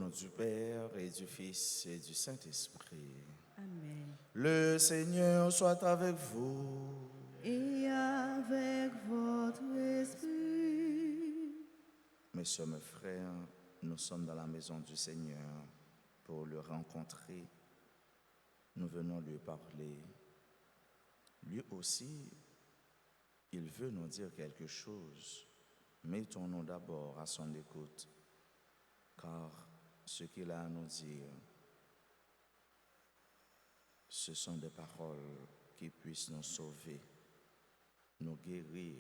nom du Père et du Fils et du Saint-Esprit. Amen. Le Seigneur soit avec vous. Et avec votre esprit. Messieurs, mes frères, nous sommes dans la maison du Seigneur pour le rencontrer. Nous venons lui parler. Lui aussi, il veut nous dire quelque chose. Mettons-nous d'abord à son écoute, car ce qu'il a à nous dire, ce sont des paroles qui puissent nous sauver, nous guérir,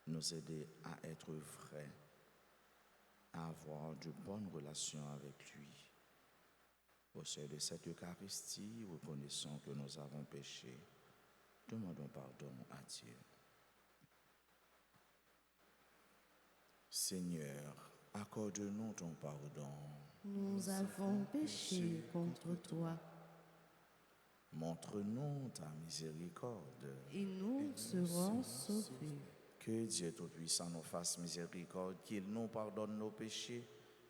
nous aider à être vrais, à avoir de bonnes relations avec lui. Au seuil de cette Eucharistie, reconnaissons que nous avons péché. Demandons pardon à Dieu. Seigneur, accorde-nous ton pardon. Nous avons péché contre toi. Montre-nous ta miséricorde. Et nous serons sauvés. Que Dieu Tout-Puissant nous fasse miséricorde, qu'il nous pardonne nos péchés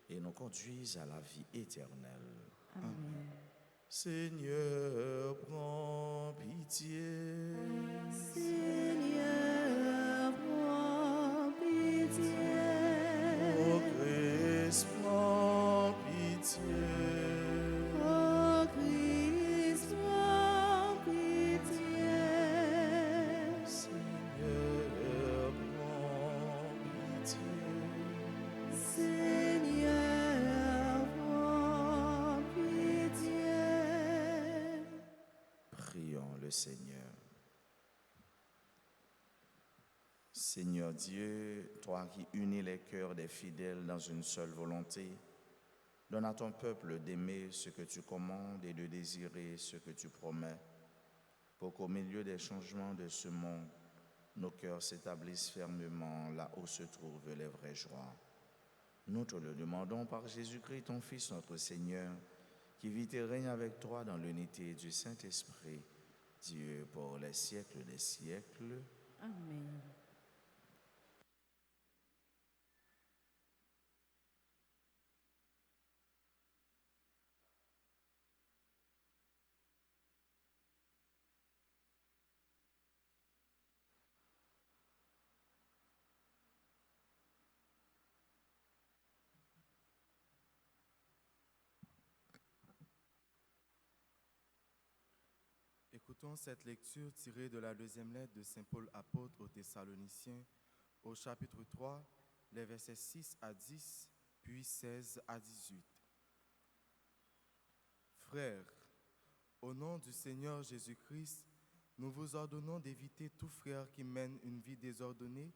et nous conduise à la vie éternelle. Amen. Seigneur, prends pitié. Seigneur, prends pitié. Ô Christ, prends pitié. Ô Christ, prends pitié. Seigneur, prends pitié. Seigneur, prends pitié. Prions le Seigneur. Seigneur Dieu, toi qui unis les cœurs des fidèles dans une seule volonté, donne à ton peuple d'aimer ce que tu commandes et de désirer ce que tu promets, pour qu'au milieu des changements de ce monde, nos cœurs s'établissent fermement là où se trouvent les vraies joies. Nous te le demandons par Jésus-Christ, ton Fils, notre Seigneur, qui vit et règne avec toi dans l'unité du Saint-Esprit, Dieu pour les siècles des siècles. Amen. Écoutons cette lecture tirée de la deuxième lettre de Saint Paul apôtre aux Thessaloniciens, au chapitre 3, les versets 6 à 10, puis 16 à 18. Frères, au nom du Seigneur Jésus-Christ, nous vous ordonnons d'éviter tout frère qui mène une vie désordonnée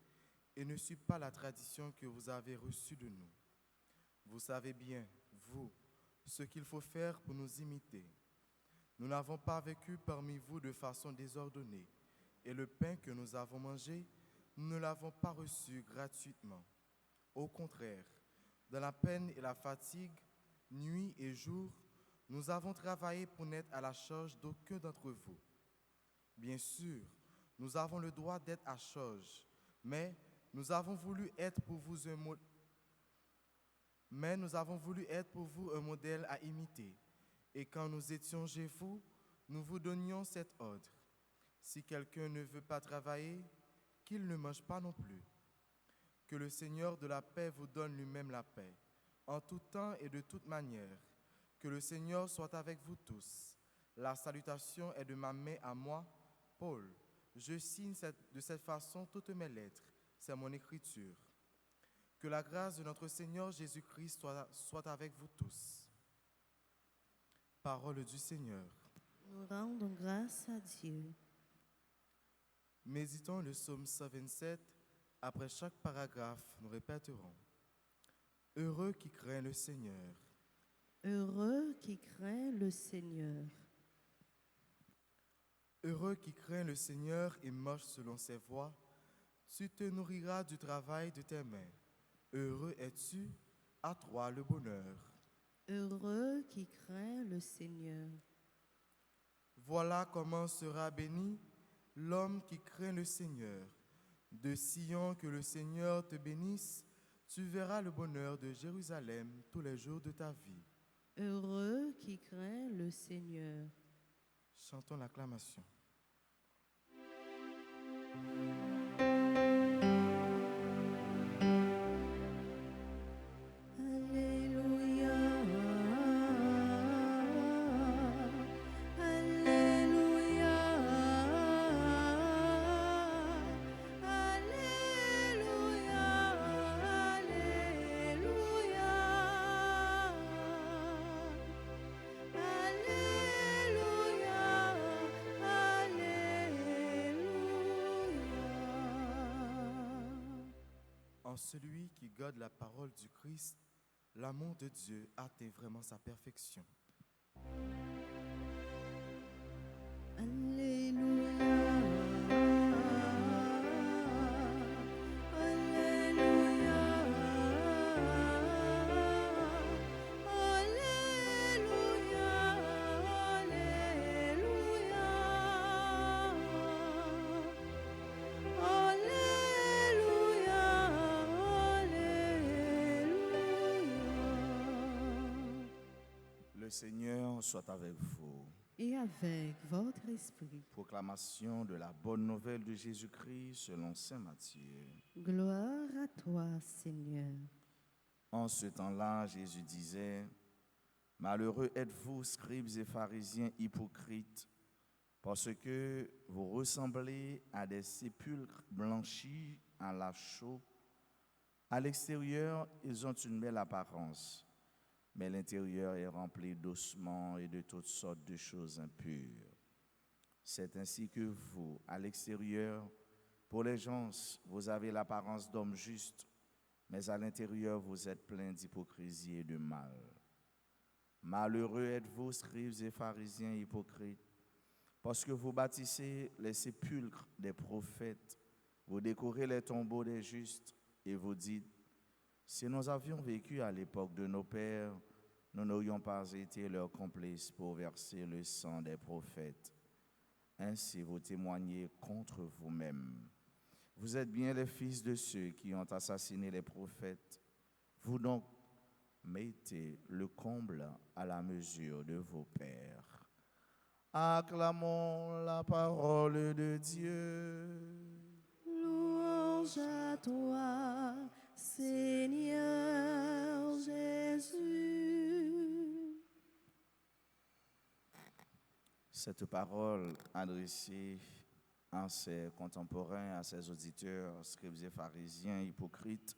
et ne suit pas la tradition que vous avez reçue de nous. Vous savez bien, vous, ce qu'il faut faire pour nous imiter. Nous n'avons pas vécu parmi vous de façon désordonnée, et le pain que nous avons mangé, nous ne l'avons pas reçu gratuitement. Au contraire, dans la peine et la fatigue, nuit et jour, nous avons travaillé pour n'être à la charge d'aucun d'entre vous. Bien sûr, nous avons le droit d'être à charge, mais nous avons voulu être pour vous un modèle à imiter. Et quand nous étions chez vous, nous vous donnions cet ordre. Si quelqu'un ne veut pas travailler, qu'il ne mange pas non plus. Que le Seigneur de la paix vous donne lui-même la paix, en tout temps et de toute manière. Que le Seigneur soit avec vous tous. La salutation est de ma main à moi, Paul. Je signe de cette façon toutes mes lettres. C'est mon écriture. Que la grâce de notre Seigneur Jésus-Christ soit avec vous tous. Parole du Seigneur. Nous rendons grâce à Dieu. Méditons le psaume 127. Après chaque paragraphe, nous répéterons. Heureux qui craint le Seigneur. Heureux qui craint le Seigneur. Heureux qui craint le Seigneur et marche selon ses voies. Tu te nourriras du travail de tes mains. Heureux es-tu, à toi le bonheur. Heureux qui craint le Seigneur. Voilà comment sera béni l'homme qui craint le Seigneur. De Sion que le Seigneur te bénisse, Tu verras le bonheur de Jérusalem tous les jours de ta vie. Heureux qui craint le Seigneur. Chantons l'acclamation. Alléluia. Alléluia. Alléluia. Alléluia. Alléluia. Alléluia. En celui qui garde la parole du Christ, l'amour de Dieu atteint vraiment sa perfection. Le Seigneur soit avec vous. Et avec votre esprit. Proclamation de la bonne nouvelle de Jésus-Christ selon saint Matthieu. Gloire à toi, Seigneur. En ce temps-là, Jésus disait, « Malheureux êtes-vous, scribes et pharisiens hypocrites, parce que vous ressemblez à des sépulcres blanchis à la chaux. À l'extérieur, ils ont une belle apparence, mais l'intérieur est rempli d'ossements et de toutes sortes de choses impures. C'est ainsi que vous, à l'extérieur, pour les gens, vous avez l'apparence d'hommes justes, mais à l'intérieur, vous êtes pleins d'hypocrisie et de mal. Malheureux êtes-vous, scribes et pharisiens hypocrites, parce que vous bâtissez les sépulcres des prophètes, vous décorez les tombeaux des justes, et vous dites, si nous avions vécu à l'époque de nos pères, nous n'aurions pas été leurs complices pour verser le sang des prophètes. Ainsi vous témoignez contre vous-même. Vous êtes bien les fils de ceux qui ont assassiné les prophètes. Vous donc mettez le comble à la mesure de vos pères. Acclamons la parole de Dieu. Louange à toi, Seigneur Jésus. Cette parole adressée à ses contemporains, à ses auditeurs, scribes et pharisiens hypocrites,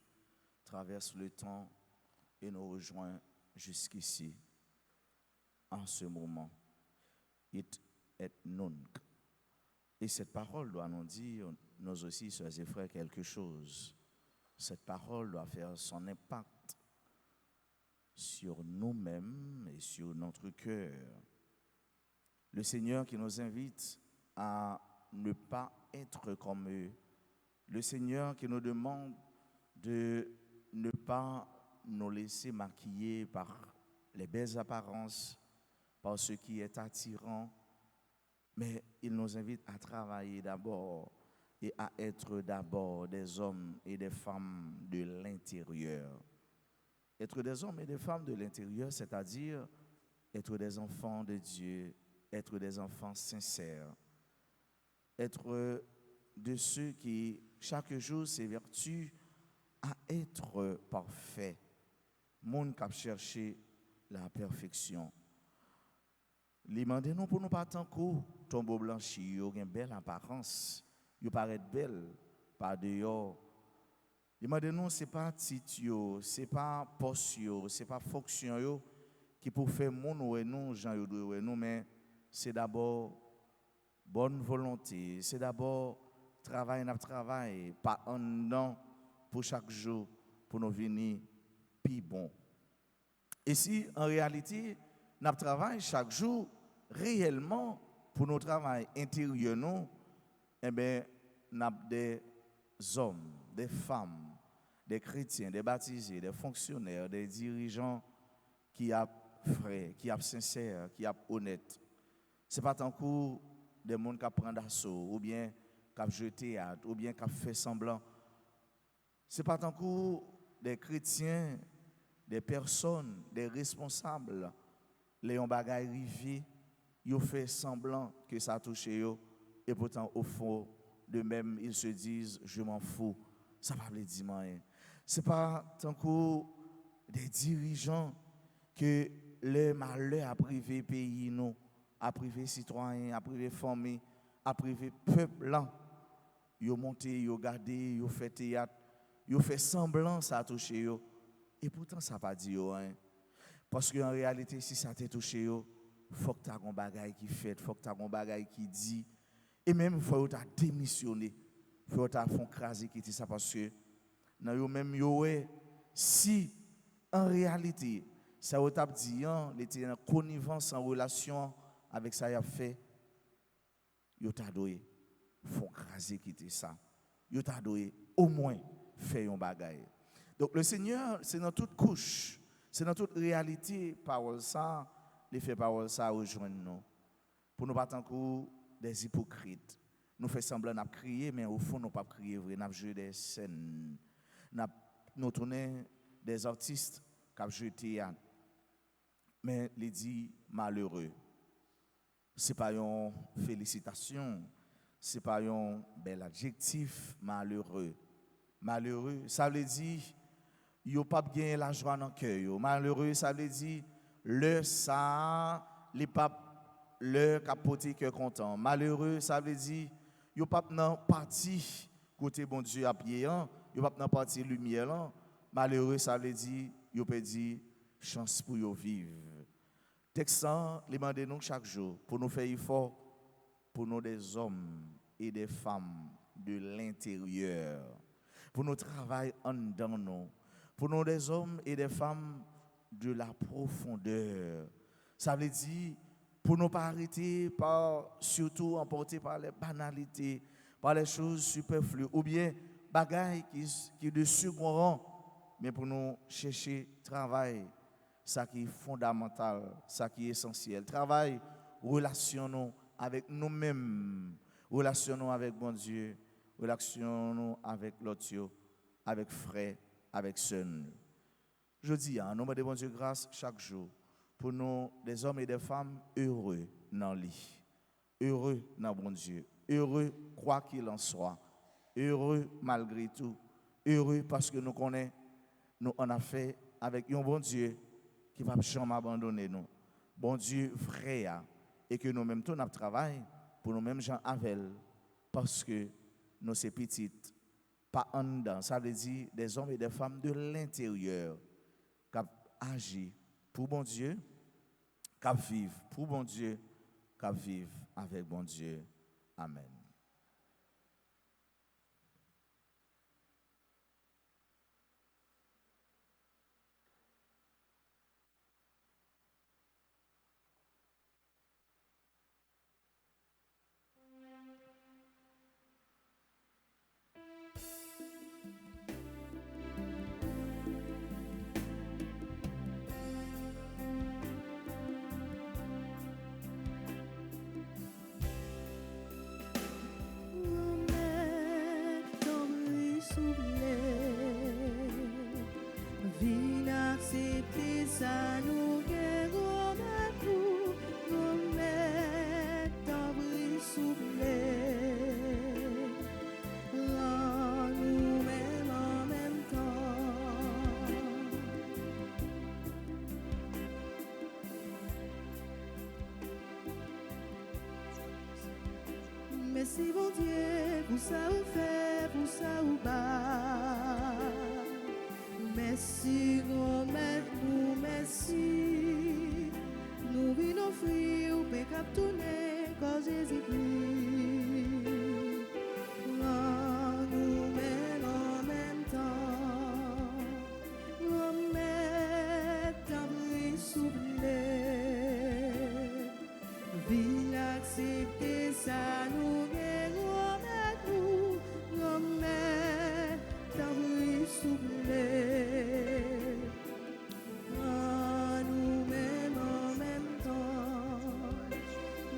traverse le temps et nous rejoint jusqu'ici, en ce moment. It et nunc. Et cette parole doit nous dire, nous aussi, sœurs et frères, quelque chose. Cette parole doit faire son impact sur nous-mêmes et sur notre cœur. Le Seigneur qui nous invite à ne pas être comme eux. Le Seigneur qui nous demande de ne pas nous laisser maquiller par les belles apparences, par ce qui est attirant, mais il nous invite à travailler d'abord et à être d'abord des hommes et des femmes de l'intérieur. Être des hommes et des femmes de l'intérieur, c'est-à-dire être des enfants de Dieu, être des enfants sincères, être de ceux qui, chaque jour, s'évertuent à être parfaits. Monde qui a cherché la perfection. Demandez-nous pour nous pas tant que tombeau blanchi, ils ont une belle apparence, ils paraissent belles par dehors. Demandez-nous, ce n'est pas titre, ce n'est pas poste, ce n'est pas fonction qui pour faire mon et nous, Jean et nous, mais c'est d'abord bonne volonté, c'est d'abord travail, pas un an pour chaque jour, pour nous venir plus bon. Et si en réalité, nous travaillons chaque jour réellement pour notre travail intérieur, nous, eh bien, nous avons des hommes, des femmes, des chrétiens, des baptisés, des fonctionnaires, des dirigeants qui sont vrais, qui sont sincères, qui sont honnêtes. Ce n'est pas tant que des gens qui prennent d'assaut, ou bien qui ont jeté théâtre, ou bien qui ont fait semblant. Ce n'est pas tant que des chrétiens, des personnes, des responsables, les ont bagay rivé, ils ont fait semblant que ça a touché eux, et pourtant au fond de même ils se disent je m'en fous, ça va pas dire rien. C'est pas tant que des dirigeants que le malheur a privé pays nous, a privé citoyens, a privé famille, a privé peuple là. Ils ont monté, ils ont gardé, ils ont fait théâtre, ils ont fait semblant ça a touché eux. Et pourtant ça pas dit rien. Parce qu'en réalité si ça t'a touché eux, faut que tu aies un bagage qui fait, faut que tu aies un bagage qui dit et même faut que tu démissionné, faut que tu fait craser qui dit ça parce que dans yo même yo si en réalité ça vous t'a dit il était en connivence en relation avec ça il a fait yo t'a doué font craser qui dit ça yo t'a doué au moins faire un bagage. Donc le Seigneur c'est dans toute couche, c'est dans toute réalité parole ça, les fait parole ça rejoindre nous. Pour nous pas tant que des hypocrites. Nous faisons semblant de crier mais au fond nous pas crier vrai, nous jouer des scènes. Nous tournons des artistes qui ont joué théâtre. Mais il dit malheureux. Ce n'est pas une félicitation, ce n'est pas un bel adjectif, malheureux. Malheureux, ça veut dire il n'y a pas gagné la joie dans le cœur. Malheureux, ça veut dire le ça, les papes, le capoté cœur content. Malheureux, ça veut dire il n'y a pas dans parti côté bon Dieu à pied, il n'y a pas dans parti lumière là. Malheureux, ça veut dire il peut dire chance pour yo vivre. Texte les demande nous chaque jour pour nous faire effort pour nous des hommes et des femmes de l'intérieur. Pour nous travailler en dedans nous. Pour nous des hommes et des femmes de la profondeur. Ça veut dire pour ne pas arrêter par surtout emporté par les banalités, par les choses superflues ou bien bagailles qui de second rang, mais pour nous chercher travail, ça qui est fondamental, ça qui est essentiel. Travail, relationnons avec nous-mêmes, relationnons avec bon Dieu, relationnons avec l'autre, avec frère, avec sœur. Je dis, en nom de bon Dieu grâce chaque jour, pour nous, des hommes et des femmes heureux dans le lit, heureux dans bon Dieu, heureux quoi qu'il en soit, heureux malgré tout, heureux parce que nous connaissons, nous en avons fait avec un bon Dieu qui ne va jamais abandonner nous. Bon Dieu vrai, et que nous-mêmes, tout notre travail pour nous-mêmes, gens avec, parce que nous sommes petites, pas en dedans. Ça veut dire des hommes et des femmes de l'intérieur qui agissent pour bon Dieu, qui vivent pour bon Dieu, qui vivent avec bon Dieu. Amen. Merci bon Dieu pour ça ou fait, pour ça ou pas. Merci grand maître, nous merci. Nous venons offrir au pécap tourner quand Jésus-Christ. Nous mène en même temps. Nous mette à bruit soufflé. Ville accepter ça nous.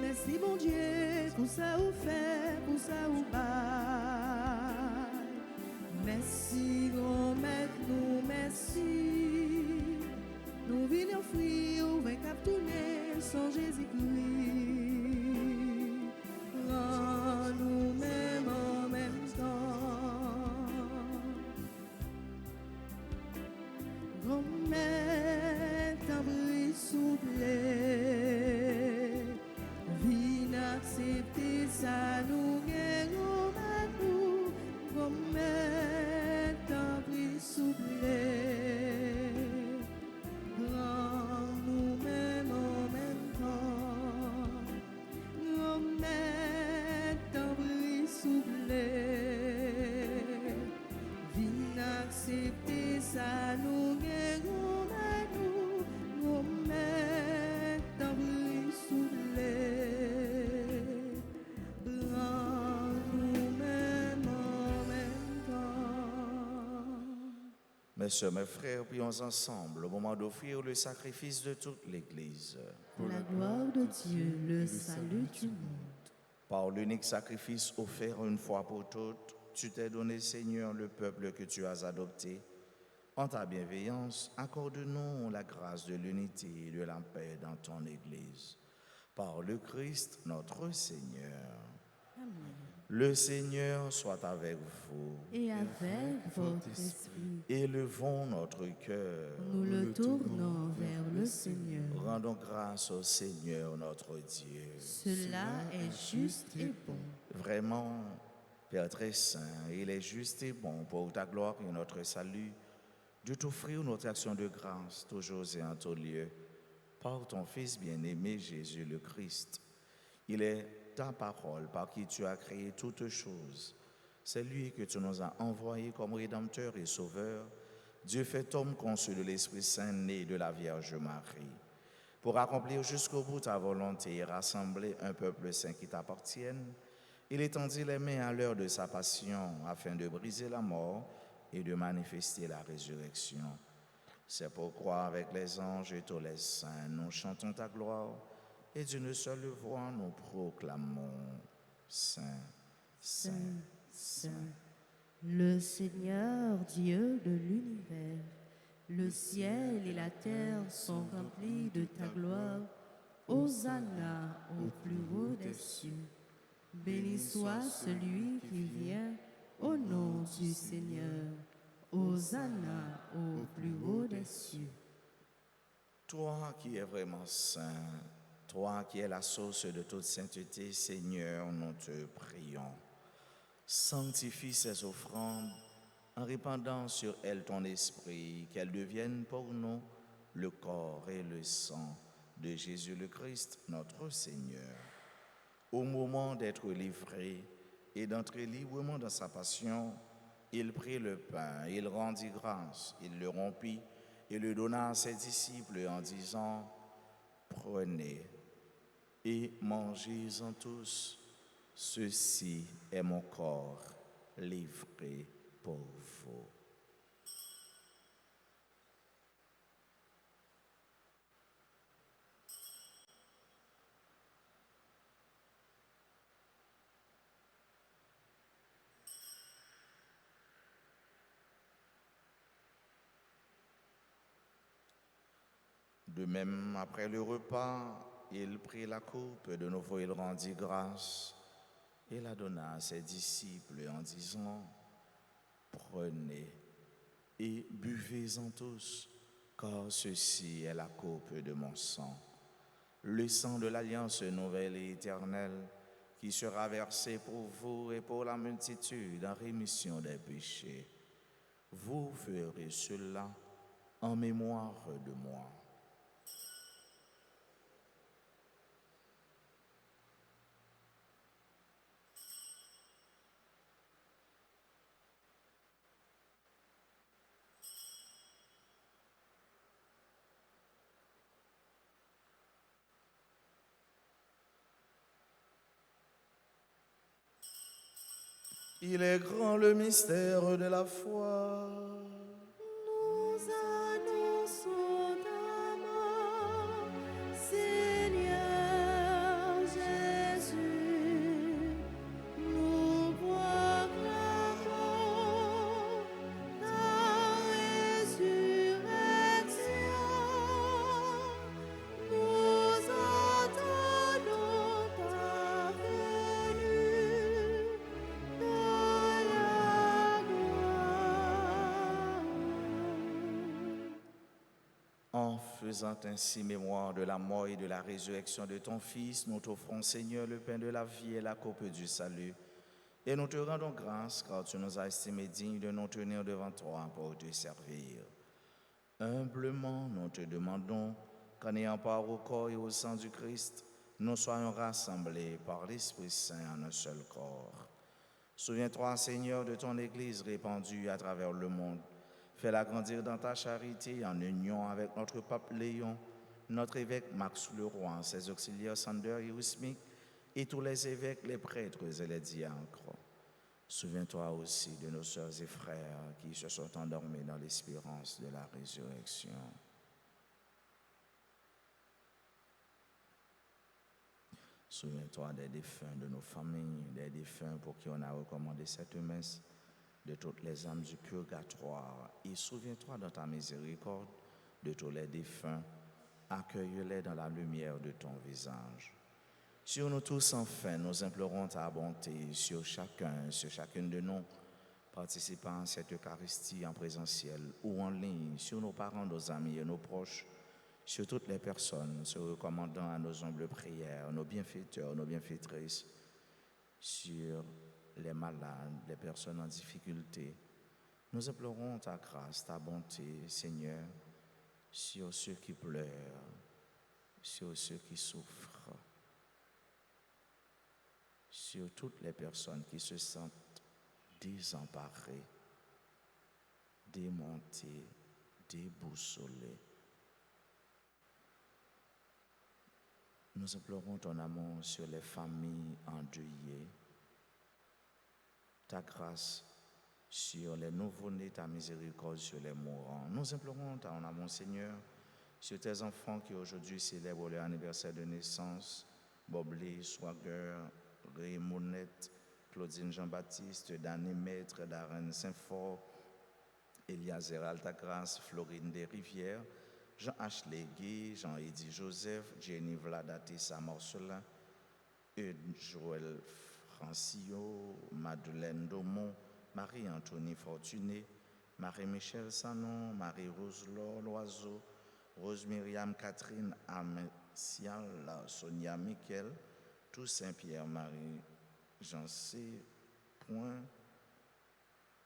Merci bon Dieu pour ça ou fait, pour ça ou pas. Grand-mère, t'en prie, souple. Vine accepter ça, nous guérons à nous. Grand-mère, t'en prie, souple. Grand nous-mêmes en même temps. Grand-mère, t'en prie, souple. Vine accepter ça, nous guérons à nous. Grand-mère, t'en prie, souple. Grand nous-mêmes en même temps. Mes sœurs, mes frères, prions ensemble au moment d'offrir le sacrifice de toute l'Église. Pour la gloire de Dieu, le salut du monde. Par l'unique sacrifice offert une fois pour toutes, tu t'es donné, Seigneur, le peuple que tu as adopté. En ta bienveillance, accorde-nous la grâce de l'unité et de la paix dans ton Église. Par le Christ, notre Seigneur. Le Seigneur soit avec vous. Et avec votre esprit, Élevons notre cœur. nous le tournons vers le Seigneur. Rendons grâce au Seigneur notre Dieu. Cela est juste et bon. Vraiment, Père très saint, il est juste et bon pour ta gloire et notre salut de t'offrir notre action de grâce toujours et en tout lieu par ton Fils bien-aimé Jésus le Christ. Il est ta parole par qui tu as créé toutes choses. C'est lui que tu nous as envoyé comme Rédempteur et Sauveur, Dieu fait homme conçu de l'Esprit Saint, né de la Vierge Marie, pour accomplir jusqu'au bout ta volonté et rassembler un peuple saint qui t'appartienne. Il étendit les mains à l'heure de sa passion afin de briser la mort et de manifester la résurrection. C'est pourquoi avec les anges et tous les saints, nous chantons ta gloire et d'une seule voix nous proclamons Saint, Saint, Saint, le Seigneur Dieu de l'univers. Le ciel et la terre sont remplis de ta gloire. Hosanna au plus haut des cieux. Béni soit celui qui vient au nom du Seigneur. Hosanna au plus haut des cieux. Toi qui es vraiment saint, toi qui es la source de toute sainteté, Seigneur, nous te prions. Sanctifie ces offrandes en répandant sur elles ton esprit, qu'elles deviennent pour nous le corps et le sang de Jésus le Christ, notre Seigneur. Au moment d'être livré et d'entrer librement dans sa passion, il prit le pain, il rendit grâce, il le rompit et le donna à ses disciples en disant « Prenez et mangez-en tous, ceci est mon corps livré pour vous. » De même, après le repas, il prit la coupe, de nouveau il rendit grâce et la donna à ses disciples en disant « Prenez et buvez-en tous, car ceci est la coupe de mon sang, le sang de l'alliance nouvelle et éternelle qui sera versé pour vous et pour la multitude en rémission des péchés. Vous ferez cela en mémoire de moi. » Il est grand le mystère de la foi. Nous annonçons ta mort, Seigneur Jésus. Nous proclamons ta résurrection. Nous attendons ta venue dans la gloire. En faisant ainsi mémoire de la mort et de la résurrection de ton Fils, nous t'offrons, Seigneur, le pain de la vie et la coupe du salut. Et nous te rendons grâce car tu nous as estimés dignes de nous tenir devant toi pour te servir. Humblement, nous te demandons qu'en ayant part au corps et au sang du Christ, nous soyons rassemblés par l'Esprit Saint en un seul corps. Souviens-toi, Seigneur, de ton Église répandue à travers le monde. Fais-la grandir dans ta charité en union avec notre pape Léon, notre évêque Max Leroy, ses auxiliaires Sander et Ousmic, et tous les évêques, les prêtres et les diacres. Souviens-toi aussi de nos sœurs et frères qui se sont endormis dans l'espérance de la résurrection. Souviens-toi des défunts de nos familles, des défunts pour qui on a recommandé cette messe, de toutes les âmes du purgatoire. Et souviens-toi dans ta miséricorde de tous les défunts, accueille-les dans la lumière de ton visage. Sur nous tous, enfin, nous implorons ta bonté sur chacun, sur chacune de nous, participant à cette Eucharistie en présentiel ou en ligne, sur nos parents, nos amis et nos proches, sur toutes les personnes, se recommandant à nos humbles prières, nos bienfaiteurs, nos bienfaitrices, sur les malades, les personnes en difficulté. Nous implorons ta grâce, ta bonté, Seigneur, sur ceux qui pleurent, sur ceux qui souffrent, sur toutes les personnes qui se sentent désemparées, démontées, déboussolées. Nous implorons ton amour sur les familles endeuillées, ta grâce sur les nouveau-nés, ta miséricorde sur les mourants. Nous implorons ton amour, Seigneur, sur tes enfants qui aujourd'hui célèbrent leur anniversaire de naissance, Boblé, Swagger, Raymonette, Claudine Jean-Baptiste, Dany Maître, Darren Saint-Fort, Eliazer Altagrace, Florine Desrivières, Jean-Ashley Guy, Jean-Eddy Joseph, Jenny Vladatissa Marcelin, Eudes Joël Francio, Madeleine Daumont, Marie-Antonie Fortuné, Marie-Michel Sanon, Marie-Rose Loiseau, Rose-Myriam Catherine Amessial, Sonia Miquel, Toussaint Pierre-Marie, Jean-C. Point,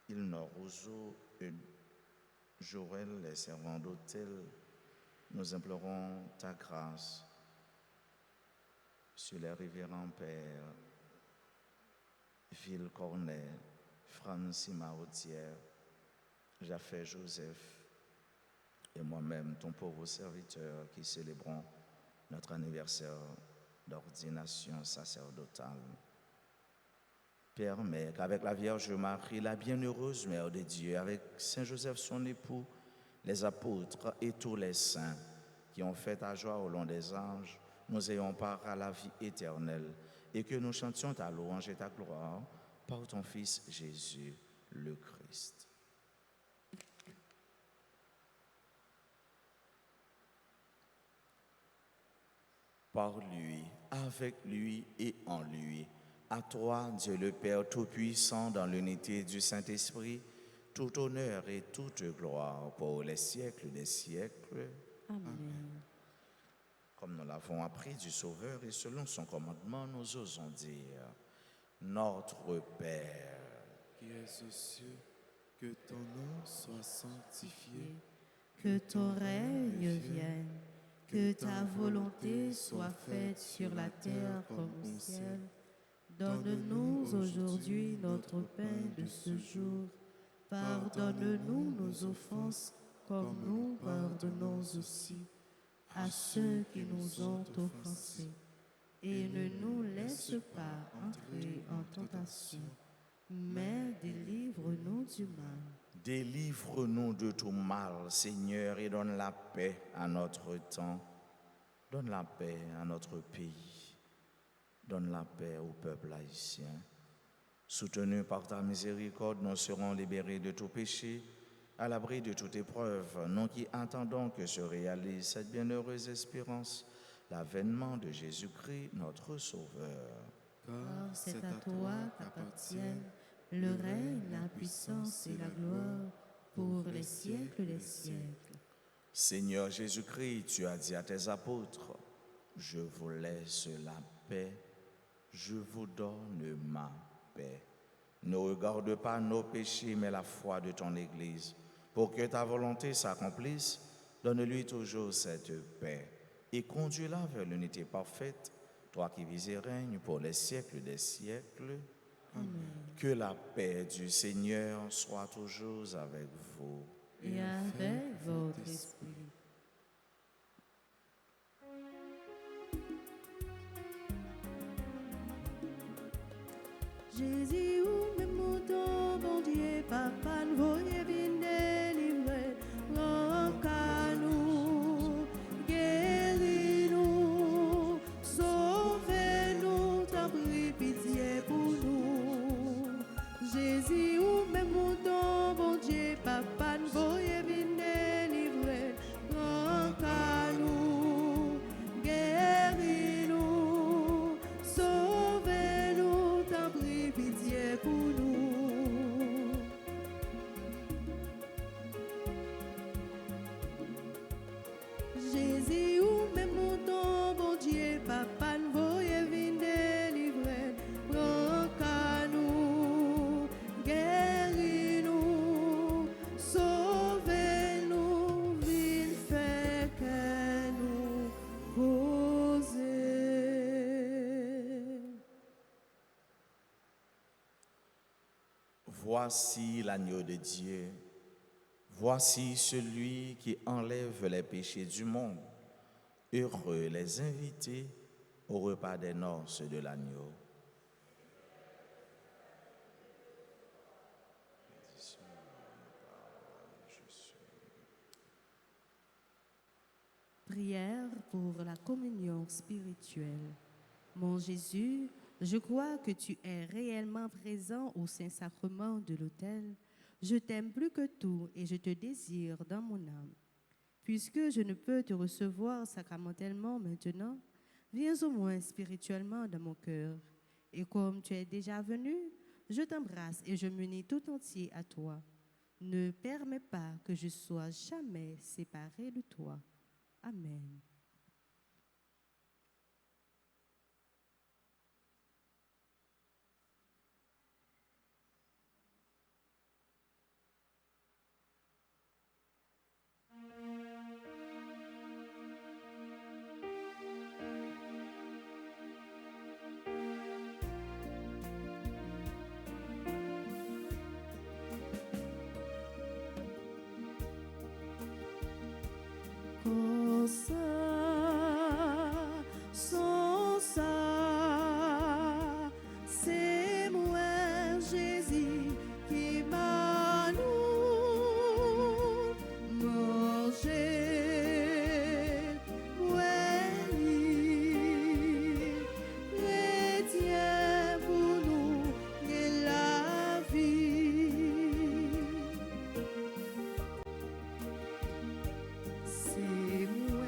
Ilnor Rousseau, Joël, les servants d'hôtel. Nous implorons ta grâce sur les révérends pères Ville Cornet, Francis Marotière, Jaffé Joseph et moi-même, ton pauvre serviteur, qui célébrons notre anniversaire d'ordination sacerdotale. Permets qu'avec la Vierge Marie, la bienheureuse Mère de Dieu, avec Saint Joseph son époux, les apôtres et tous les saints qui ont fait ta joie au long des âges, nous ayons part à la vie éternelle et que nous chantions ta louange et ta gloire par ton Fils Jésus le Christ. Par lui, avec lui et en lui, à toi, Dieu le Père Tout-Puissant, dans l'unité du Saint-Esprit, tout honneur et toute gloire pour les siècles des siècles. Amen. Comme nous l'avons appris du Sauveur et selon son commandement, nous osons dire, Notre Père, qui es aux cieux, que ton nom soit sanctifié, Que ton règne vienne, que ta volonté soit faite sur la terre comme au ciel. Donne-nous aujourd'hui notre pain de ce jour. Pardonne-nous nos offenses, comme nous pardonnons aussi à ceux qui nous ont offensés. Et ne nous laisse pas entrer en tentation, mais délivre-nous du mal. délivre-nous de tout mal, Seigneur, et donne la paix à notre temps. Donne la paix à notre pays. Donne la paix au peuple haïtien. Soutenus par ta miséricorde, nous serons libérés de tout péché, à l'abri de toute épreuve, nous qui attendons que se réalise cette bienheureuse espérance, l'avènement de Jésus-Christ, notre Sauveur. Car c'est à toi qu'appartiennent le règne, la puissance et la gloire pour les siècles des siècles. Seigneur Jésus-Christ, tu as dit à tes apôtres, je vous laisse la paix, je vous donne ma paix. Ne regarde pas nos péchés, mais la foi de ton Église. Pour que ta volonté s'accomplisse, donne-lui toujours cette paix et conduis-la vers l'unité parfaite, toi qui vis et règnes pour les siècles des siècles. Amen. Que la paix du Seigneur soit toujours avec vous. Et avec votre esprit. Jésus, ou même mouton, bon Dieu, papa, nous voyez bien délivrer, nous, guéris-nous, sauvez-nous, t'en prie, pitié pour nous. Jésus, ou même mouton, bon Dieu, papa, nous voyez bien délivrer, nous, guéris-nous, sauvez-nous, t'en prie, pitié pour nous. Jésus, ou même mouton, bon Dieu, papa, nous voyez venir délivrer, nous, guéris-nous, sauvez-nous, viens faire que nous poser. Voici l'agneau de Dieu. Voici celui qui enlève les péchés du monde. Heureux les invités au repas des noces de l'agneau. Prière pour la communion spirituelle. Mon Jésus, je crois que tu es réellement présent au Saint-Sacrement de l'autel. Je t'aime plus que tout et je te désire dans mon âme. Puisque je ne peux te recevoir sacramentellement maintenant, viens au moins spirituellement dans mon cœur. Et comme tu es déjà venu, je t'embrasse et je m'unis tout entier à toi. Ne permets pas que je sois jamais séparé de toi. Amen. Sans ça, c'est moi Jésus qui m'a nous manger, chrétien pour nous et la vie. C'est moi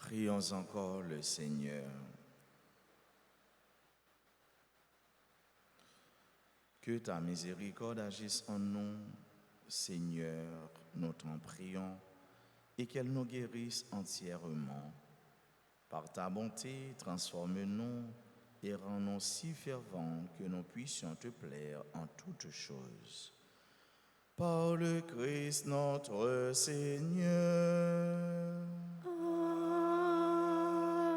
Prions encore le Seigneur. Que ta miséricorde agisse en nous, Seigneur, nous t'en prions, et qu'elle nous guérisse entièrement. Par ta bonté, transforme-nous et rends-nous si fervents que nous puissions te plaire en toutes choses. Par le Christ notre Seigneur.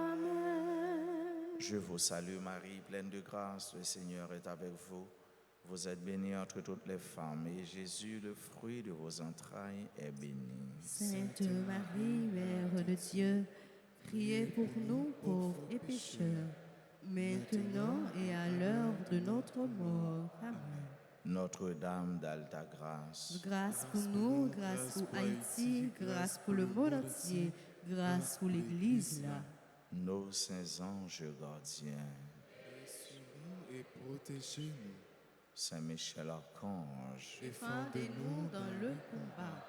Amen. Je vous salue Marie, pleine de grâce, le Seigneur est avec vous. Vous êtes bénie entre toutes les femmes, et Jésus, le fruit de vos entrailles, est béni. Sainte Marie, Mère de Dieu, priez pour nous pauvres et pécheurs, maintenant et à l'heure de notre mort. Amen. Notre-Dame d'Alta Grâce, Grâce pour nous, grâce pour Haïti, grâce pour le monde entier, grâce pour l'Église là. nos saints anges gardiens, Suivez-nous et protégez-nous. Saint Michel Archange, Défendez-nous dans le combat.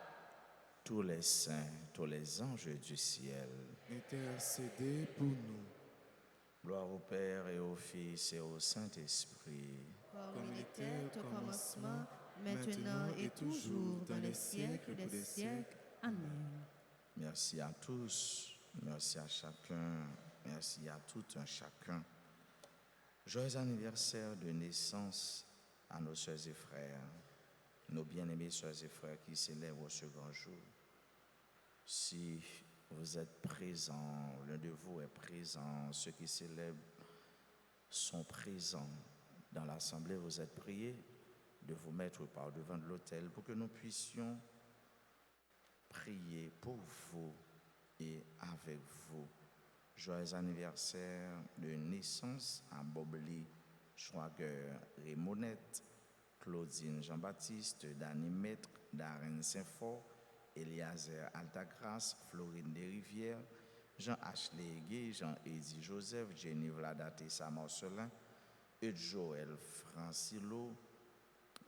tous les saints, tous les anges du ciel, Intercédez pour nous. gloire au Père et au Fils et au Saint-Esprit. Comme il était au commencement, maintenant et toujours, dans les siècles des siècles. Amen. Merci à tous, merci à chacun, merci à tout un chacun. Joyeux anniversaire de naissance à nos sœurs et frères, nos bien-aimés sœurs et frères qui célèbrent ce grand jour. Si vous êtes présents, l'un de vous est présent, ceux qui célèbrent sont présents dans l'assemblée, vous êtes priés de vous mettre par devant de l'autel pour que nous puissions prier pour vous et avec vous. Joyeux anniversaire de naissance à Bobli, Schwager, Rémonette, Claudine Jean-Baptiste, Dany Maître, Darren Saint-Fort, Eliazer Altagrace, Florine Desrivières, Jean-Ashley Gay, Jean-Éddy Joseph, Jenny Vladaté Marcelin, Joël Francilo,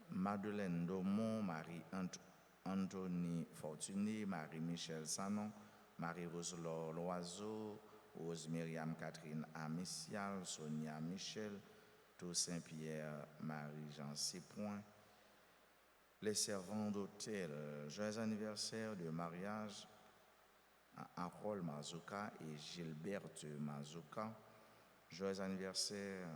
Madeleine Daumont, Marie-Anthony Fortuné, Marie-Michel Sanon, Marie-Rose Loiseau, Rose Myriam Catherine Amissial, Sonia Michel, Toussaint Pierre, Marie-Jean Sépoint, les servants d'hôtel, joyeux anniversaire de mariage à Harold Mazouka et Gilberte Mazouka, joyeux anniversaire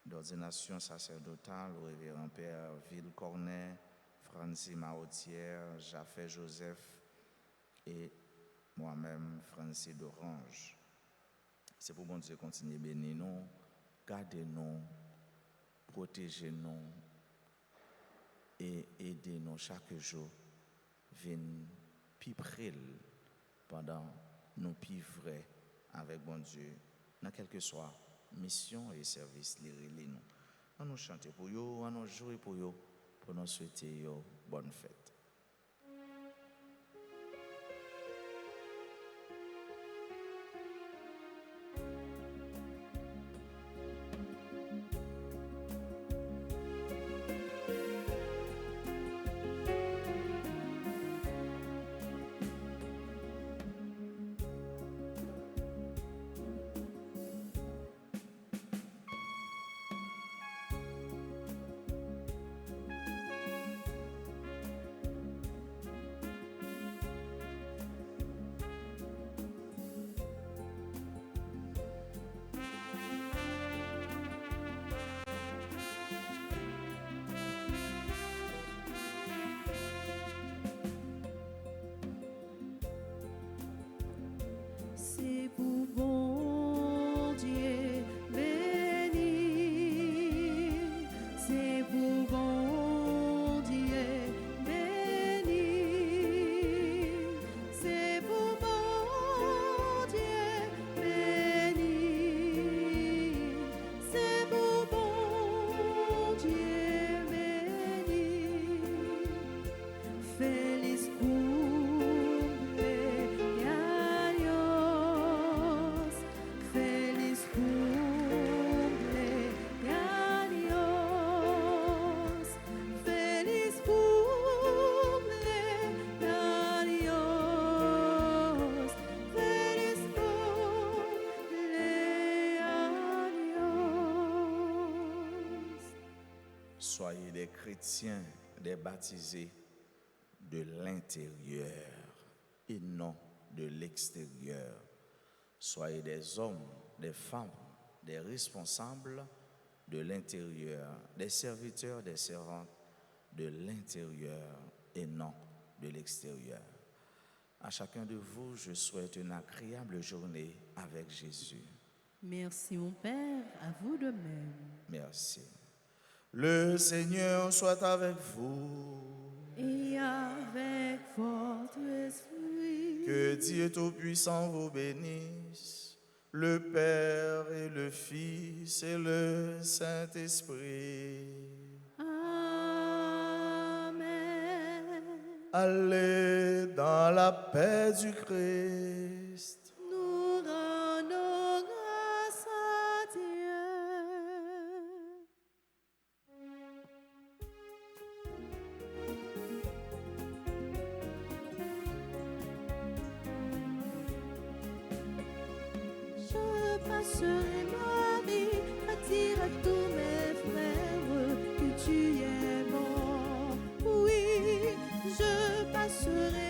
d'ordination sacerdotale au révérend Père Ville-Cornet, Francis Maotière, Jaffé Joseph et moi-même, Francis d'Orange. C'est pour bon Dieu continuer à bénir nous, garder nous, protéger nous et aider nous chaque jour. Venir plus près pendant nous plus vrais avec bon Dieu, dans quelle que soit mission et service les nous. On nous chanter pour eux, on nous jouer pour eux, pour nous souhaiter bonne fête. C'est pour bon Dieu béni, c'est pour bon Dieu béni, c'est pour bon Dieu béni, c'est pour bon Dieu béni. Feliz cumpleaños, feliz cumpleaños. Soyez des chrétiens, des baptisés de l'intérieur et non de l'extérieur. Soyez des hommes, des femmes, des responsables de l'intérieur, des serviteurs, des servantes de l'intérieur et non de l'extérieur. À chacun de vous, je souhaite une agréable journée avec Jésus. Merci mon Père, à vous de même. Merci. Le Seigneur soit avec vous. Et avec votre esprit. Que Dieu Tout-Puissant vous bénisse, le Père et le Fils et le Saint-Esprit. Amen. Allez dans la paix du Christ. Nous rendons grâce à Dieu. Je passerai ma vie à dire à tous mes frères que tu es bon. Oui, je passerai